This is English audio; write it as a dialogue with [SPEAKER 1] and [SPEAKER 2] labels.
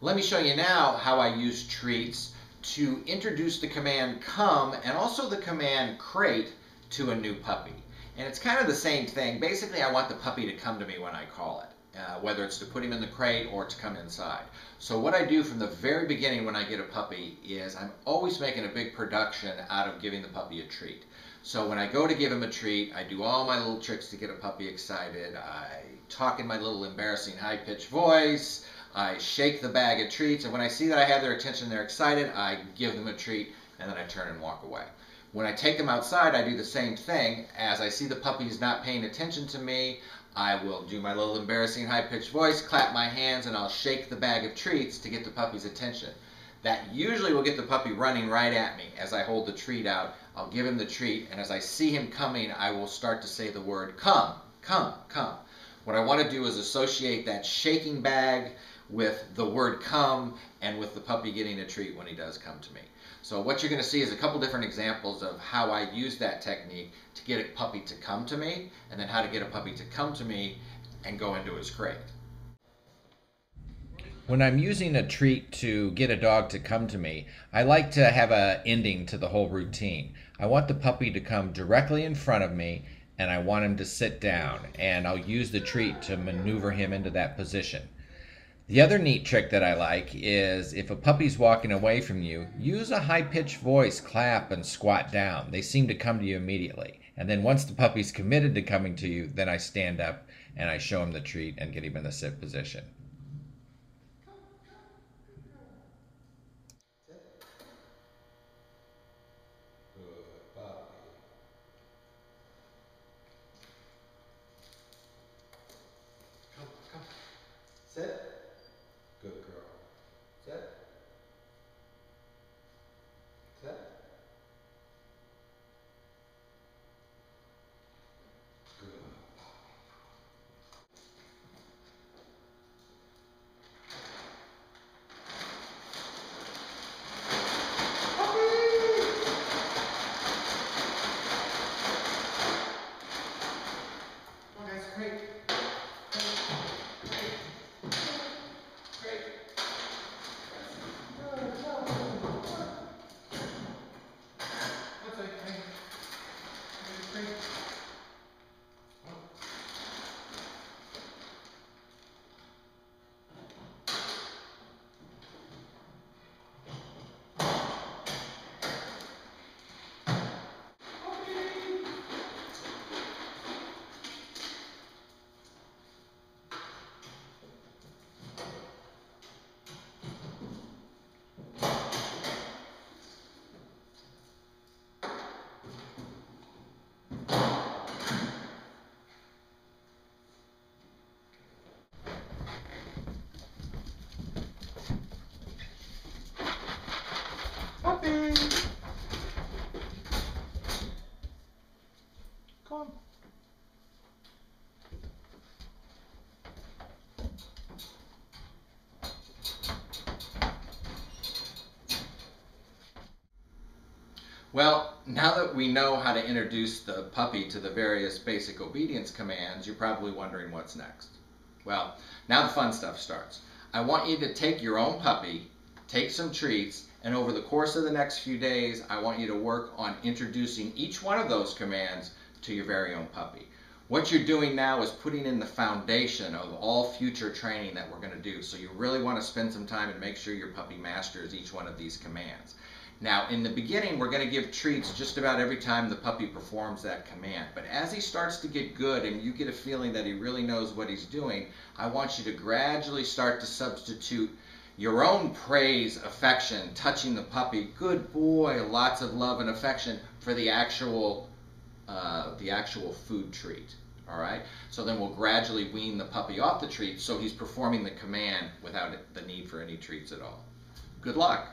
[SPEAKER 1] Let me show you now how I use treats to introduce the command come and also the command crate to a new puppy. And it's kind of the same thing. Basically, I want the puppy to come to me when I call it, whether it's to put him in the crate or to come inside. So what I do from the very beginning when I get a puppy is I'm always making a big production out of giving the puppy a treat. So when I go to give him a treat, I do all my little tricks to get a puppy excited. I talk in my little embarrassing high-pitched voice. I shake the bag of treats, and when I see that I have their attention, they're excited, I give them a treat, and then I turn and walk away. When I take them outside, I do the same thing. As I see the puppy's not paying attention to me, I will do my little embarrassing high-pitched voice, clap my hands, and I'll shake the bag of treats to get the puppy's attention. That usually will get the puppy running right at me. As I hold the treat out, I'll give him the treat, and as I see him coming, I will start to say the word come, come, come. What I want to do is associate that shaking bag with the word come and with the puppy getting a treat when he does come to me. So what you're going to see is a couple different examples of how I use that technique to get a puppy to come to me, and then how to get a puppy to come to me and go into his crate. When I'm using a treat to get a dog to come to me, I like to have an ending to the whole routine. I want the puppy to come directly in front of me, and I want him to sit down, and I'll use the treat to maneuver him into that position. The other neat trick that I like is if a puppy's walking away from you, use a high-pitched voice, clap, and squat down. They seem to come to you immediately. And then once the puppy's committed to coming to you, then I stand up and I show him the treat and get him in the sit position. Sit. Good girl. Sit. Sit. Good. Oh, that's great. Puppy! Come on. Well, now that we know how to introduce the puppy to the various basic obedience commands, you're probably wondering what's next. Well, now the fun stuff starts. I want you to take your own puppy, take some treats, and over the course of the next few days, I want you to work on introducing each one of those commands to your very own puppy. What you're doing now is putting in the foundation of all future training that we're going to do. So you really want to spend some time and make sure your puppy masters each one of these commands. Now, in the beginning, we're going to give treats just about every time the puppy performs that command. But as he starts to get good and you get a feeling that he really knows what he's doing, I want you to gradually start to substitute your own praise, affection, touching the puppy, good boy, lots of love and affection for the actual food treat. All right? So then we'll gradually wean the puppy off the treat so he's performing the command without the need for any treats at all. Good luck.